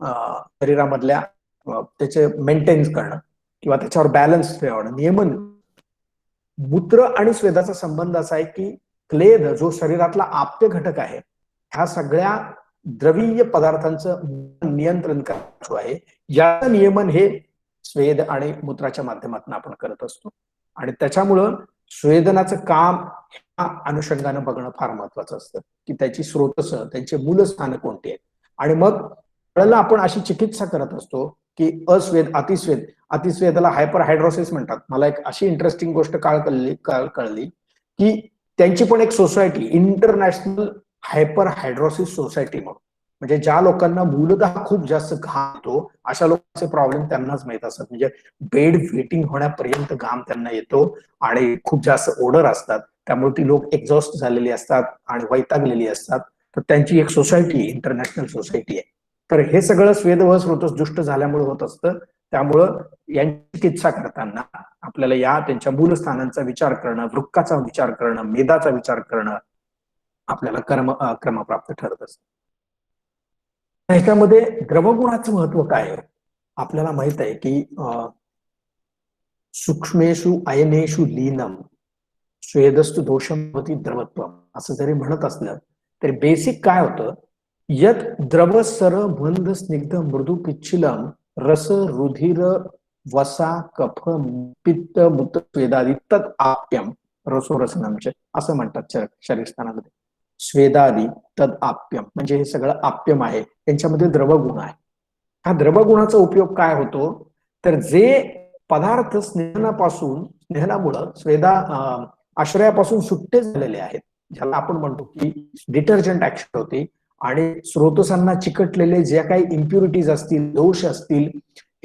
शरीरामधल्या त्याचे मेंटेन करणं किंवा त्याच्यावर बॅलन्स ठेवणं नियमन. मूत्र आणि स्वेदाचा संबंध असा आहे की क्लेद जो शरीरातला आप्य घटक आहे ह्या सगळ्या द्रवीय पदार्थांचं नियंत्रण करायचं आहे. याचं नियमन हे स्वेद आणि मूत्राच्या माध्यमातून आपण करत असतो आणि त्याच्यामुळं स्वेदनाचं काम ह्या अनुषंगानं बघणं फार महत्वाचं असतं की त्याची स्रोतस त्यांचे मूलस्थान कोणती आहेत. आणि मग कळलं आपण अशी चिकित्सा करत असतो की अस्वेद अतिस्वेद. अतिस्वेदाला हायपर हायड्रोसिस म्हणतात. मला एक अशी इंटरेस्टिंग गोष्ट कळली की त्यांची पण एक सोसायटी इंटरनॅशनल हायपर हायड्रोसिस सोसायटी म्हणून, म्हणजे ज्या लोकांना मूलतः खूप जास्त घाम येतो अशा लोकांचे प्रॉब्लेम त्यांनाच माहित असतात. म्हणजे बेड वेटिंग होण्यापर्यंत घाम त्यांना येतो आणि खूप जास्त ओडर असतात. त्यामुळे ती लोक एक्झॉस्ट झालेली असतात आणि वैतागलेली असतात. तर त्यांची एक सोसायटी इंटरनॅशनल सोसायटी आहे. तर हे सगळं स्वेदवह स्रोतस दुष्ट झाल्यामुळे होत असतं. त्यामुळं यांची चिकित्सा करताना आपल्याला या त्यांच्या मूलस्थानांचा विचार करणं, वृक्काचा विचार करणं, मेदाचा विचार करणं आपल्याला क्रमप्राप्त ठरत असतं. ह्याच्यामध्ये द्रवगुणाचं महत्व काय आहे आपल्याला माहित आहे की सूक्ष्मेषु अयनेषु लीनम स्वेदस्तु दोषम भवति द्रवत्वम असं जरी म्हणत असलं तरी बेसिक काय होतं, यत द्रव सर मंद स्निग्ध मृदू पिच्छिलम रस रुधिर वसा कफ पित्त मूत्र स्वेदादी तत् आप्यम रसोरसनमचे असं म्हणतात शरीरस्थानामध्ये. स्वेदादी तद आप्यम म्हणजे हे सगळं आप्यम आहे, त्यांच्यामध्ये द्रवगुण आहे. हा द्रवगुणाचा उपयोग काय होतो तर जे पदार्थ स्नेहनामुळं स्वेदा आश्रयापासून सुट्टे झालेले आहेत ज्याला आपण म्हणतो की डिटर्जंट ऍक्शन होते आणि स्रोतसांना चिकटलेले जे काही इम्प्युरिटीज असतील दोष असतील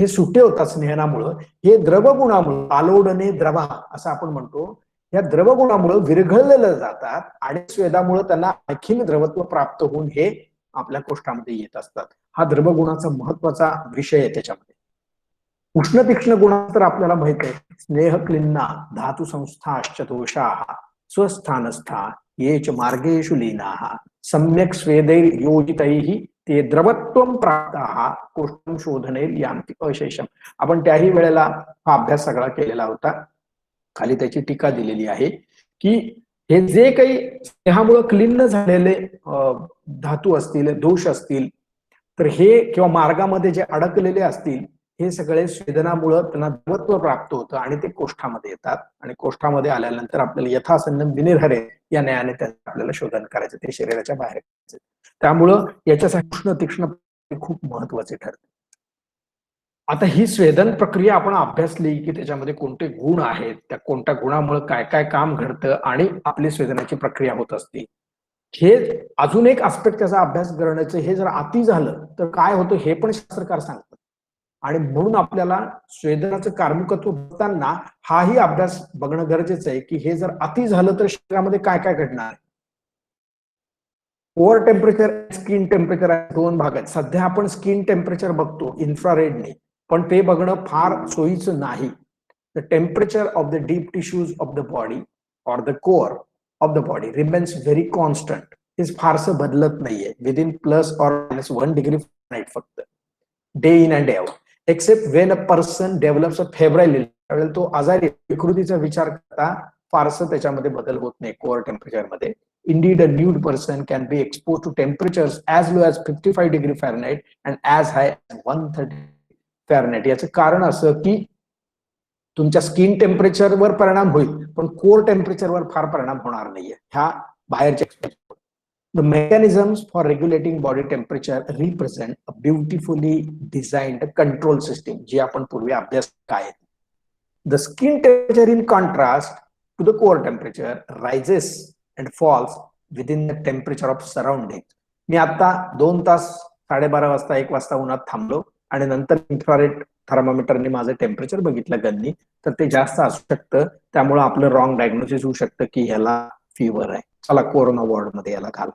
हे सुटे होतात स्नेहनामुळं. हे द्रवगुणामुळे आलोडने द्रवा असं आपण म्हणतो या द्रवगुणामुळे विरघळलेलं जातात आणि स्वेदामुळे त्यांना आणखीन द्रवत्व प्राप्त होऊन हे आपल्या कोष्ठामध्ये येत असतात. हा द्रवगुणाचा महत्वाचा विषय आहे. त्याच्यामध्ये उष्ण तीक्ष्ण गुणा तर आपल्याला माहित आहे. स्नेह क्लिन्ना धातु संस्थाश्च दोषाः स्वस्थानस्था ये च मार्गेषु लीनाः सम्यक् स्वेदैर् योजितैः ते द्रवत्वं प्राप्ताः कोष्ठं शोधनैर् यान्ति अशेषम. आपण त्याही वेळेला हा अभ्यास सगळा केलेला होता. खाली त्याची टीका दिलेली आहे की हे जे काही स्नेहामुळे क्लीन झालेले धातू असतील, दोष असतील, तर हे किंवा मार्गामध्ये जे अडकलेले असतील, हे सगळे स्वेदनामुळे त्यांना देवत्व प्राप्त होतं आणि ते कोष्ठामध्ये येतात आणि कोष्ठामध्ये आल्यानंतर आपल्याला यथासन्नम विनिर्हरे या न्यायाने त्यांचं आपल्याला शोधन करायचं, ते शरीराच्या बाहेर करायचं. त्यामुळं याच्यासाठी उष्ण तीक्ष्ण खूप महत्वाचे ठरते. आता ही स्वेदन प्रक्रिया आपण अभ्यासली की त्याच्यामध्ये कोणते गुण आहेत, त्या कोणत्या गुणामुळे काय काय काम घडतं आणि आपली स्वेदनाची प्रक्रिया होत असते. हे अजून एक आस्पेक्ट त्याचा अभ्यास करण्याचं, हे जर अति झालं तर काय होतं हे पण शास्त्रकार सांगतात. आणि म्हणून आपल्याला स्वेदनाचं कार्मिकत्व बघताना हाही अभ्यास बघणं गरजेचं आहे की हे जर अति झालं तर शरीरामध्ये काय काय घडणार आहे. ओव्हर टेम्परेचर, स्किन टेम्परेचर दोन भाग आहेत. सध्या आपण स्किन टेम्परेचर बघतो इन्फ्रारेडने, पण ते बघणं फार सोयीचं नाही. The temperature of the deep tissues of the body or the core of the body remains very constant. हे फारसं बदलत नाहीये, within plus or minus 1 degree Fahrenheit फक्त, day in and day out, except when a person develops a febrile, त्यावेळेला तो आजारी विकृतीचा विचार करता फारसं त्याच्यामध्ये बदल होत नाही core टेम्परेचरमध्ये. Indeed, a nude person can be exposed to temperatures as low as 55 degree Fahrenheit and as high as 130 Fahrenheit. याचं कारण असं की तुमच्या स्किन टेम्परेचरवर परिणाम होईल, पण कोर टेम्परेचरवर फार परिणाम होणार नाहीये ह्या बाहेरच्या exposure. The mechanisms for regulating body temperature represent a beautifully designed control system, जी आपण पूर्वी अभ्यास काय. The skin temperature in contrast to the core temperature rises and falls within the temperature of surroundings. मी आता 2 तास 12:30 वाजता 1 वाजता उन्हात थांबलो आणि नंतर इन्फ्रारेड थर्मामीटरने माझं टेम्परेचर बघितलं गन्नी, तर ते जास्त असू शकतं. त्यामुळे आपलं रॉंग डायग्नोसिस होऊ शकतं की ह्याला फीवर आहे, चला कोरोना वॉर्डमध्ये याला घाला.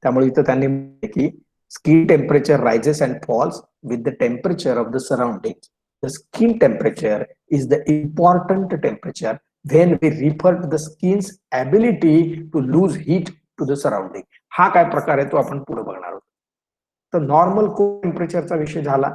त्यामुळे इथं त्यांनी म्हटलं की skin temperature rises and falls with the temperature of the surrounding. The skin temperature is the important temperature when we refer to the skin's ability to lose heat to the surrounding. हा काय प्रकार आहे तो आपण पुढे बघणार आहोत. तर नॉर्मल कोर टेम्परेचरचा विषय झाला.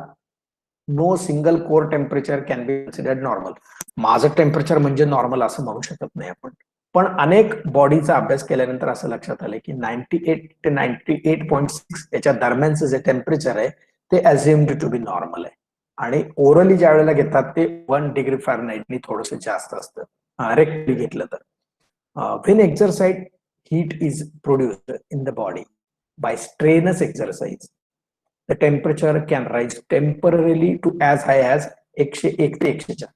No single core temperature can be considered normal. माझं टेम्परेचर म्हणजे नॉर्मल असं म्हणू शकत नाही आपण, पण अनेक बॉडीचा अभ्यास केल्यानंतर असं लक्षात आलं की 98 ते 98.6 याच्या दरम्यानचं जे टेम्परेचर आहे ते अझ्युम्ड टू बी नॉर्मल आहे. आणि ओरली ज्या वेळेला घेतात ते 1 डिग्री फॅरेनहाइटनी थोडंसं जास्त असतं रेक्टली घेतलं तर. When exercise heat is produced in the body by strenuous exercise, the temperature can rise temporarily to as high as 101 ते 104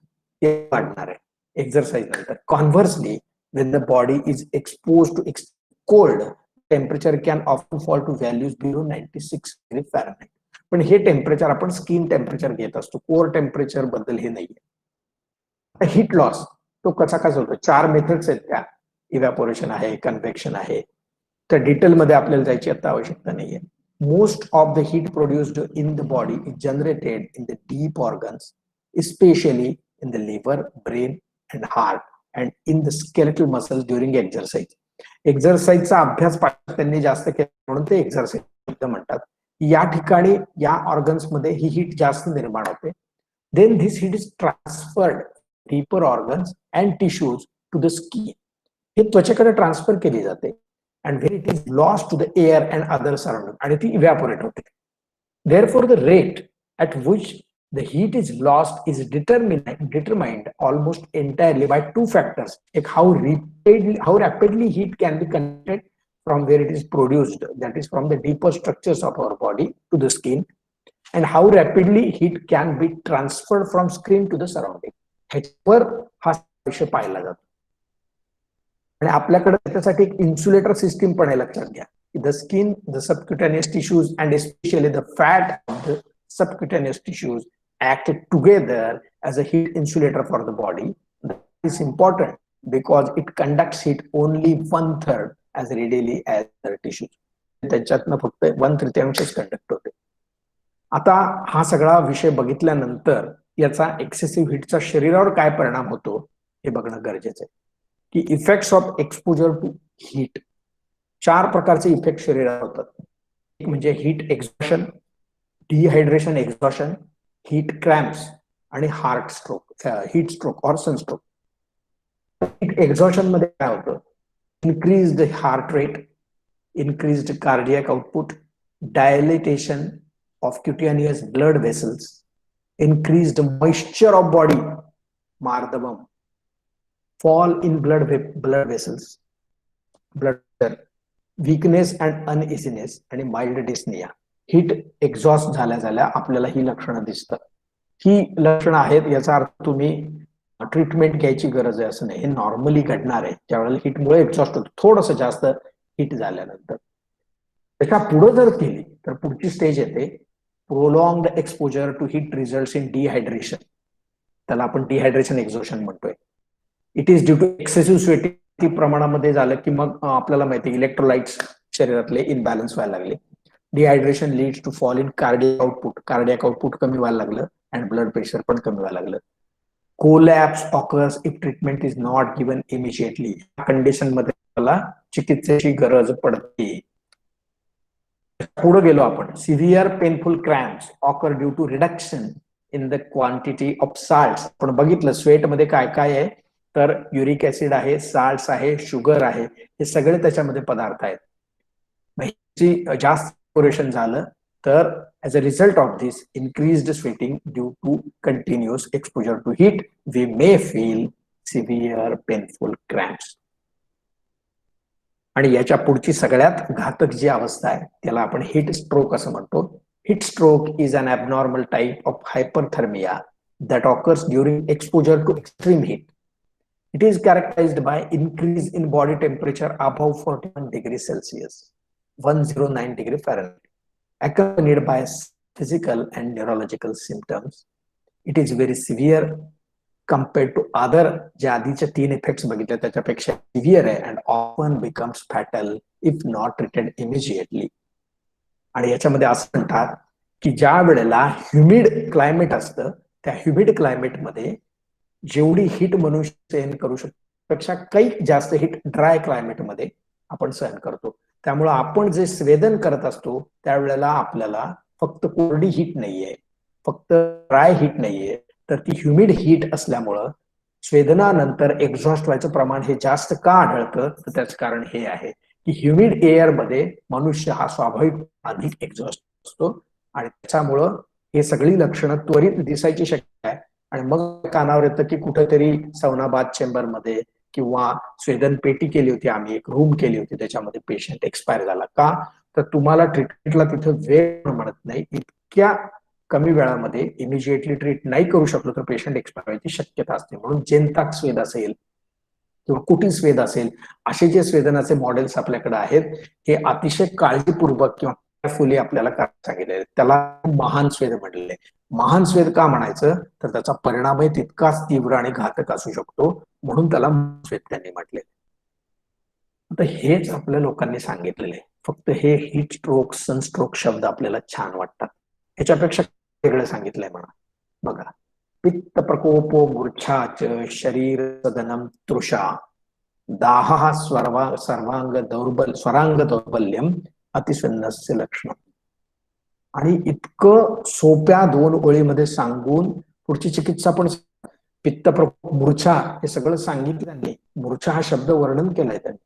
हे वाढणार आहे एक्सरसाइज नंतर. कॉन्व्हर्सली when the body is exposed to cold, temperature can often fall to values below 96 degree Fahrenheit. पण हे temperature आपण skin temperature घेत असतो, कोर टेम्परेचर बद्दल हे नाहीये. हीट लॉस तो कसा होतो, 4 मेथड्स आहेत त्या, इव्हॅपोरेशन आहे, कन्व्हेक्शन आहे. त्या डिटेलमध्ये आपल्याला जायची आता आवश्यकता नाहीये. Most of the heat produced in the body is generated in the deep organs, especially in the liver, brain and heart and in the skeletal muscles during exercise. एक्सरसाइजचा अभ्यास त्यांनी जास्त केला म्हणून ते एक्सरसाइज म्हणतात. या ठिकाणी या ऑर्गन्स मध्ये ही हीट जास्त निर्माण होते. Then this heat is transferred deeper organs and tissues to the skin. हे त्वचेकडे ट्रान्सफर केली जाते and when it is lost to the air and other surrounding, आणि ती इव्हॅपोरेट होते. Therefore the rate at which the heat is lost is determined almost entirely by 2 factors. Like how rapidly heat can be converted from where it is produced, that is from the deeper structures of our body to the skin, and how rapidly heat can be transferred from skin to the surrounding. ह्याच्यावर हा विषय पाहिला जातो. आणि आपल्याकडे त्याच्यासाठी एक insulator system पण आहे, लक्षात घ्या. The skin, the subcutaneous tissues and especially the fat of the subcutaneous tissues act together as a heat insulator for the body. That is important because it conducts heat only 1/3 as readily as the tissues. त्याच्यातनं फक्त 1/3 conduct होते. आता हा सगळा विषय बघितल्यानंतर याचा excessive हीटचा शरीरावर काय परिणाम होतो हे बघणं गरजेचं आहे. की effects of exposure to heat, 4 प्रकारचे इफेक्ट शरीरावर होतात. एक म्हणजे heat exhaustion, dehydration exhaustion, heat cramps आणि हार्ट स्ट्रोक, हीट स्ट्रोक और सनस्ट्रोक. एक्झॉशन मध्ये काय होतं, increased heart rate, increased cardiac output, dilatation of cutaneous blood vessels, increased moisture of body, मार्दमम, fall in blood vessels, blood weakness and uneasiness आणि mild dyspnoea. Heat exhaust झाल्या आपल्याला ही लक्षणं दिसतात. ही लक्षणं आहेत याचा अर्थ तुम्ही ट्रीटमेंट घ्यायची गरज आहे असं नाही, हे नॉर्मली घडणार आहे ज्यावेळेला हीटमुळे एक्झॉस्ट होतं थोडंसं जास्त हीट झाल्यानंतर. त्याच्या पुढे जर केली तर पुढची स्टेज येते prolonged exposure to heat results in dehydration. त्याला आपण डिहायड्रेशन एक्झॉशन म्हणतोय. It is due to excessive sweating प्रमाणामध्ये झालं की मग आपल्याला माहिती इलेक्ट्रोलाइट्स शरीरातले इनबॅलन्स व्हायला लागले. Dehydration leads to fall in cardiac output कमी व्हायला लागलं अँड ब्लड प्रेशर पण कमी व्हायला लागलं. Collapse occurs if treatment is not given immediately. Condition मध्ये त्याला चिकित्सेची गरज पडते. पुढे गेलो आपण. Severe painful cramps occur due to reduction in the quantity of salts. आपण बघितलं स्वेट मध्ये काय काय आहे तर युरिक ऍसिड आहे, साल्ट्स आहे, शुगर आहे, हे सगळे त्याच्यामध्ये पदार्थ आहेत. जास्त एक्सपोरेशन झालं तर as a result of this increased sweating due to continuous exposure to heat, we may feel severe painful cramps. आणि याच्या पुढची सगळ्यात घातक जी अवस्था आहे त्याला आपण हीट स्ट्रोक असं म्हणतो. Heat stroke is an abnormal type of hyperthermia that occurs during exposure to extreme heat. It is characterized by increase in body temperature above 41 degrees Celsius, 109 degree Fahrenheit, accompanied by physical and neurological symptoms. It is very severe compared to other ज्या आधीचे 3 effects बघितले त्याच्यापेक्षा severe आहे and often becomes fatal if not treated immediately. आणि याच्यामध्ये असं म्हणतात की ज्या वेळेला ह्युमिड क्लायमेट असतं त्या ह्युमिड क्लायमेटमध्ये जेवढी हीट मनुष्य सहन करू शकतो पेक्षा काही जास्त हीट ड्राय क्लायमेटमध्ये आपण सहन करतो. त्यामुळे आपण जे स्वेदन करत असतो त्यावेळेला आपल्याला फक्त कोरडी हीट नाहीये, फक्त ड्राय हीट नाहीये, तर ती ह्युमिड हीट असल्यामुळं स्वेदनानंतर एक्झॉस्ट व्हायचं प्रमाण हे जास्त का आढळतं तर त्याचं कारण हे आहे की ह्युमिड एअर मध्ये मनुष्य हा स्वाभाविक अधिक एक्झॉस्ट असतो आणि त्याच्यामुळं हे सगळी लक्षणं त्वरित दिसायची शक्यता आहे. आणि मग कानावर येतं की कुठेतरी सौनाबाद चेंबर मध्ये किंवा स्वेदन पेटी केली होती, आम्ही एक रूम केली होती, त्याच्यामध्ये पेशंट एक्सपायर झाला. का तर तुम्हाला ट्रीटमेंटला तिथं वेळ म्हणत नाही, इतक्या कमी वेळामध्ये इमिजिएटली ट्रीट नाही करू शकलो तर पेशंट एक्सपायर व्हायची शक्यता असते. म्हणून जेनताक स्वेद असेल किंवा कुटी स्वेद असेल असे जे स्वेदनाचे मॉडेल्स आपल्याकडे आहेत हे अतिशय काळजीपूर्वक किंवा केअरफुली आपल्याला सांगितले. त्याला महान स्वेद म्हटलेले. महान स्वेद का म्हणायचं तर त्याचा परिणामही तितकाच तीव्र आणि घातक असू शकतो म्हणून त्याला स्वेद त्यांनी म्हटले. आता हेच आपल्या लोकांनी सांगितलेले. फक्त हे हीट स्ट्रोक, सनस्ट्रोक शब्द आपल्याला छान वाटतात, ह्याच्यापेक्षा वेगळं सांगितलंय म्हणा. बघा, पित्त प्रकोपो मूर्छाच शरीर सदनम तृषा दाह सर्वांग दौर्बल्यम अतिसन्नस्य लक्षण. आणि इतकं सोप्या 2 ओळीमध्ये सांगून पुढची चिकित्सा पण पित्त प्रकोप, मूर्छा हे सगळं सांगितलं त्यांनी. मूर्छा हा शब्द वर्णन केलाय त्यांनी.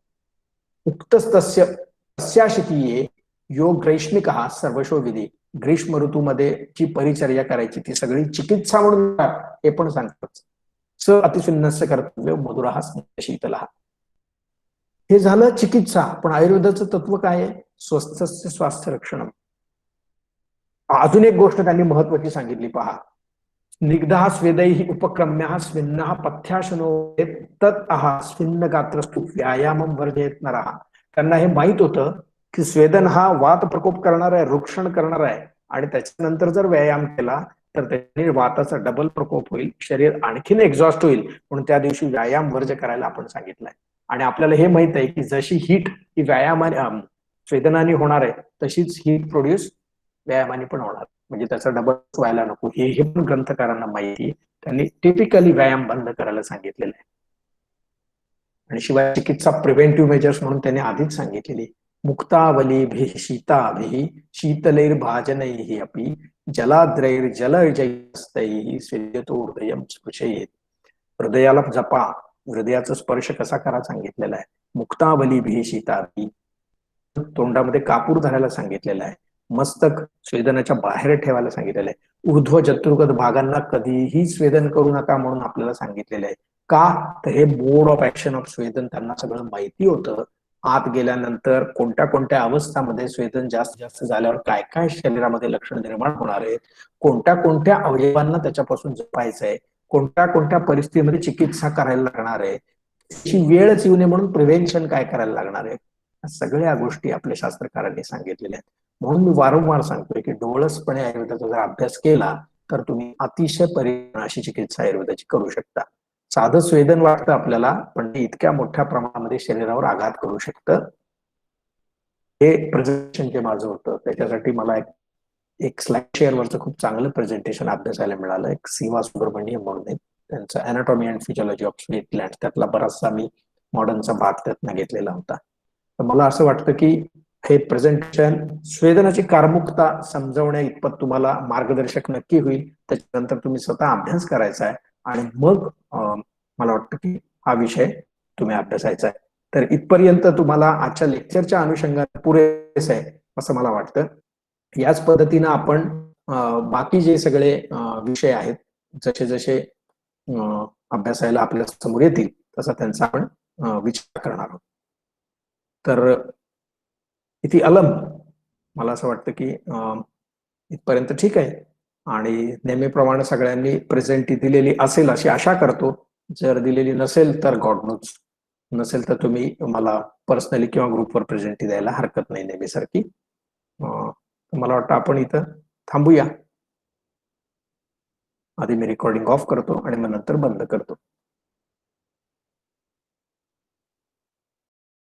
उक्तस्तस्य तस्याशितीये योग ग्रैष्मिक हा सर्वशो विधी. ग्रीष्म ऋतूमध्ये जी परिचर्या करायची ती सगळी चिकित्सा म्हणून हे पण सांगतात. स अतिसुन्नस्य कर्तव्य मधुरा शीतल. हे झालं चिकित्सा. पण आयुर्वेदाचं तत्व काय आहे? स्वस्थस्य स्वास्थ्य रक्षण. अजून एक गोष्ट त्यांनी महत्वाची सांगितली पहा. स्निग्धा स्वेदैः उपक्रम्यः स्विन्नः पथ्याशनो तत् स्विन्न गात्रस्तु व्यायामं वर्जयेत नरः. त्यांना हे माहित होतं की स्वेदन हा वात प्रकोप करणार आहे, रुक्षण करणार आहे आणि त्याच्यानंतर जर व्यायाम केला तर त्याने वाताचा डबल प्रकोप होईल, शरीर आणखीन एक्झॉस्ट होईल. म्हणून त्या दिवशी व्यायाम वर्ज करायला आपण सांगितलंय. आणि आपल्याला हे माहित आहे की जशी हीट ही व्यायामाने स्वेदनाने होणार आहे तशीच हीट प्रोड्यूस व्यायामाने पण होणार, म्हणजे त्याचा डबल व्हायला नको. हे पण ग्रंथकारांना माहिती. त्यांनी टिपिकली व्यायाम बंद करायला सांगितलेलं आहे. आणि शिवाय चिकित्सा प्रिव्हेंटिव्ह मेजर्स म्हणून त्यांनी आधीच सांगितलेली. मुक्तावलीभिः शीताभिः शीतलैर्भाजनैः अपि जलाद्रैर्जलजैस्तैः स्वेदतो हृदयं स्पृशयेत्. हृदयाला जपा, हृदयाचा स्पर्श कसा करा सांगितलेला आहे. मुक्तावली भीषिताती, तोंडामध्ये कापूर धरायला सांगितलेलं आहे. मस्तक स्वेदनाच्या बाहेर ठेवायला सांगितलेलं आहे. ऊर्ध्व जत्रुगत भागांना कधीही स्वेदन करू नका म्हणून आपल्याला सांगितलेलं आहे. का तर हे मोड ऑफ ऍक्शन ऑफ स्वेदन त्यांना सगळं माहिती होतं. आत गेल्यानंतर कोणत्या कोणत्या अवस्थामध्ये स्वेदन जास्त जास्त झाल्यावर काय काय शरीरामध्ये लक्षण निर्माण होणार आहेत, कोणत्या कोणत्या अवयवांना त्याच्यापासून जपायचंय, कोणत्या कोणत्या परिस्थितीमध्ये चिकित्सा करायला लागणार आहे, त्याची वेळच येऊ नये म्हणून प्रिव्हेन्शन काय करायला लागणार आहे, सगळ्या गोष्टी आपल्या शास्त्रकारांनी सांगितलेल्या आहेत. म्हणून मी वारंवार सांगतोय की डोळसपणे आयुर्वेदाचा जर अभ्यास केला तर तुम्ही अतिशय परिपूर्ण अशी चिकित्सा आयुर्वेदाची करू शकता. साधं स्वेदन वाटतं आपल्याला, पण ते इतक्या मोठ्या प्रमाणामध्ये शरीरावर आघात करू शकतं. हे प्रेझेंटेशन जे माझं होतं त्याच्यासाठी मला एक स्लाइड शेअरवरचं खूप चांगलं प्रेझेंटेशन अभ्यासायला मिळालं. एक सीमा सुब्रमण्यम म्हणून आहे, त्यांचं anatomy and physiology of sweat Gland, त्यातला बराचसा मी मॉडर्नचा भाग त्यातनं घेतलेला होता. तर मला असं वाटतं की हे प्रेझेंटेशन स्वेदनाची कारमुकता समजवण्या इतपत तुम्हाला मार्गदर्शक नक्की होईल. त्याच्यानंतर तुम्ही स्वतः अभ्यास करायचा आहे आणि मग मला वाटतं की हा विषय तुम्ही अभ्यासायचा आहे. तर इथपर्यंत तुम्हाला आजच्या लेक्चरच्या अनुषंगाने पुरेसं आहे असं मला वाटतं. याच पद्धतीनं आपण बाकी जे सगळे विषय आहेत जसे जसे अभ्यासायला आपल्या समोर येतील तसा त्यांचा आपण विचार करणार आहोत. तर इथे अलम मला असं वाटतं की इथपर्यंत ठीक आहे आणि नेहमीप्रमाणे सगळ्यांनी प्रेझेंटी दिलेली असेल अशी आशा करतो. जर दिलेली नसेल तर गॉड नोज, नसेल तर तुम्ही मला पर्सनली किंवा ग्रुपवर प्रेझेंटी द्यायला हरकत नाही नेहमीसारखी. मला वाटतं आपण इथं थांबूया. आधी मी रेकॉर्डिंग ऑफ करतो आणि मग नंतर बंद करतो.